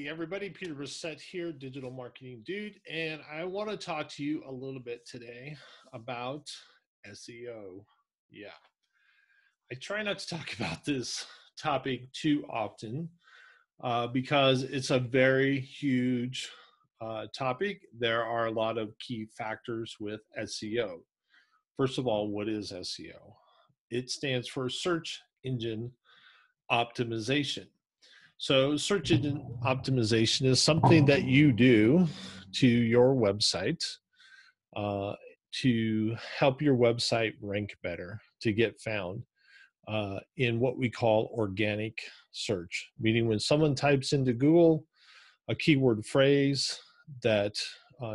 everybody, Peter Brissett here, Digital Marketing Dude, and I want to talk to you a little bit today about SEO. Yeah, I try not to talk about this topic too often because it's a very huge topic. There are a lot of key factors with SEO. First of all, what is SEO? It stands for Search Engine Optimization. So search engine optimization is something that you do to your website to help your website rank better, to get found in what we call organic search, meaning when someone types into Google a keyword phrase that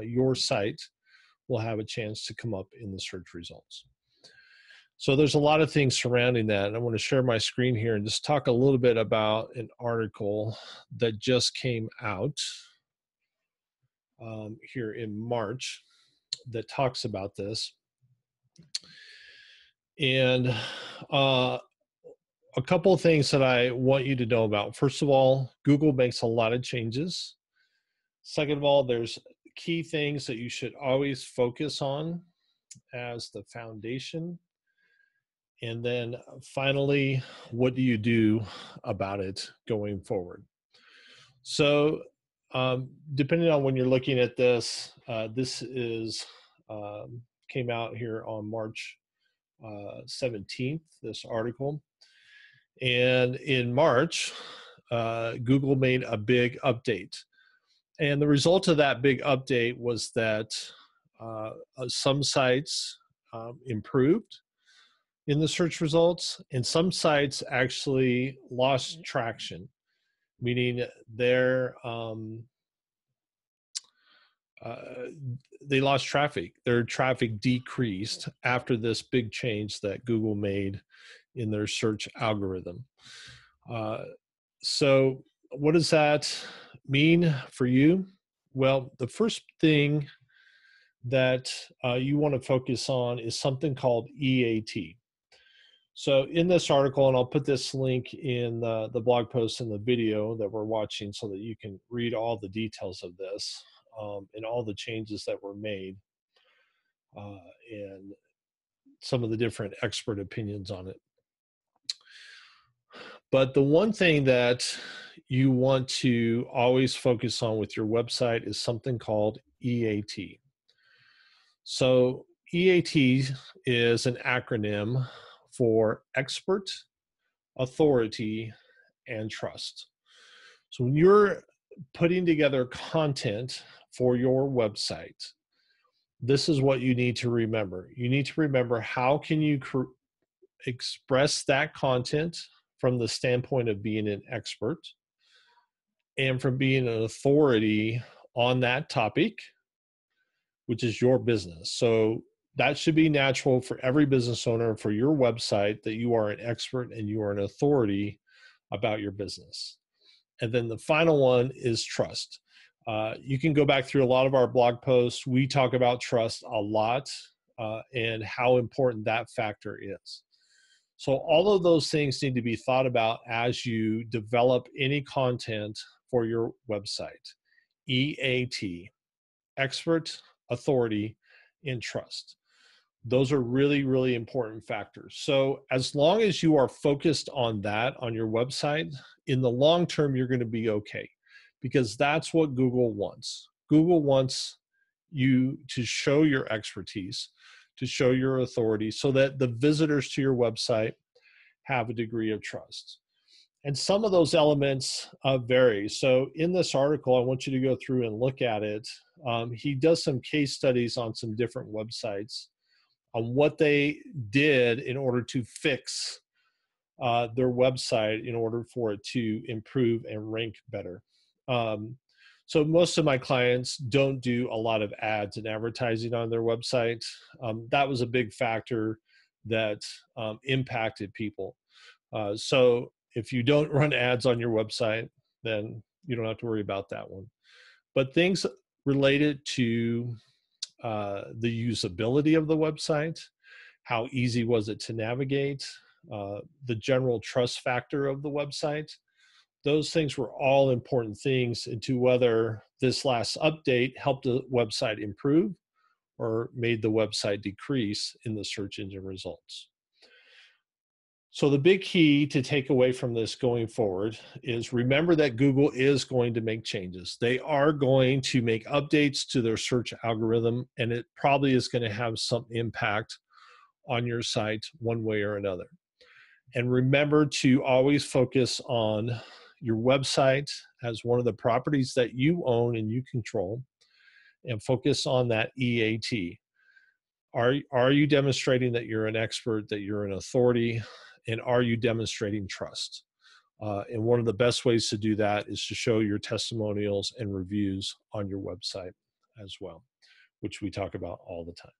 your site will have a chance to come up in the search results. So there's a lot of things surrounding that. And I want to share my screen here and just talk a little bit about an article that just came out here in March that talks about this. And a couple of things that I want you to know about. First of all, Google makes a lot of changes. Second of all, there's key things that you should always focus on as the foundation. And then finally, what do you do about it going forward? So depending on when you're looking at this, this is came out here on March 17th, this article. And in March, Google made a big update. And the result of that big update was that some sites improved in the search results, and some sites actually lost traction, meaning they lost traffic. Their traffic decreased after this big change that Google made in their search algorithm. So what does that mean for you? Well, the first thing that you want to focus on is something called EAT. So in this article, and I'll put this link in the blog post and the video that we're watching so that you can read all the details of this and all the changes that were made and some of the different expert opinions on it. But the one thing that you want to always focus on with your website is something called EAT. So EAT is an acronym for expert, authority, and trust. So when you're putting together content for your website, this is what you need to remember. You need to remember how can you express that content from the standpoint of being an expert and from being an authority on that topic, which is your business. So that should be natural for every business owner for your website, that you are an expert and you are an authority about your business. And then the final one is trust. You can go back through a lot of our blog posts. We talk about trust a lot and how important that factor is. So all of those things need to be thought about as you develop any content for your website. EAT, expert, authority, and trust. Those are really, really important factors. So as long as you are focused on that on your website, in the long term, you're going to be okay, because that's what Google wants. Google wants you to show your expertise, to show your authority, so that the visitors to your website have a degree of trust. And some of those elements vary. So in this article, I want you to go through and look at it. He does some case studies on some different websites on what they did in order to fix their website in order for it to improve and rank better. So most of my clients don't do a lot of ads and advertising on their website. That was a big factor that impacted people. So if you don't run ads on your website, then you don't have to worry about that one. But things related to the usability of the website, how easy was it to navigate, the general trust factor of the website, those things were all important things into whether this last update helped the website improve or made the website decrease in the search engine results. So the big key to take away from this going forward is remember that Google is going to make changes. They are going to make updates to their search algorithm, and it probably is going to have some impact on your site one way or another. And remember to always focus on your website as one of the properties that you own and you control, and focus on that EAT. Are you demonstrating that you're an expert, that you're an authority, and are you demonstrating trust? And one of the best ways to do that is to show your testimonials and reviews on your website as well, which we talk about all the time.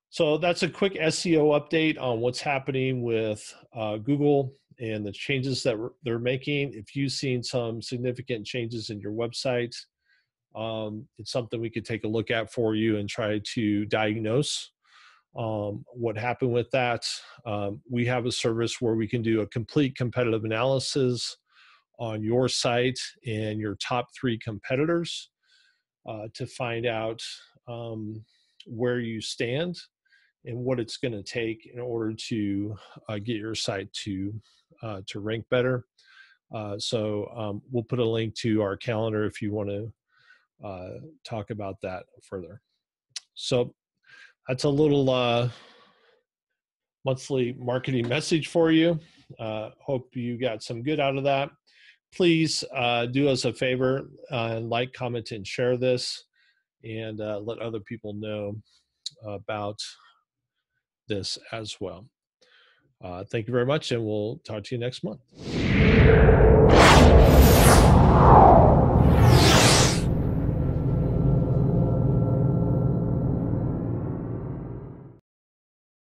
So that's a quick SEO update on what's happening with Google and the changes that they're making. If you've seen some significant changes in your website, it's something we could take a look at for you and try to diagnose what happened with that. We have a service where we can do a complete competitive analysis on your site and your top 3 competitors to find out where you stand and what it's going to take in order to get your site to rank better. So we'll put a link to our calendar if you want to talk about that further. So that's a little monthly marketing message for you. Hope you got some good out of that. Please do us a favor and like, comment, and share this, and let other people know about this as well. Thank you very much, and we'll talk to you next month.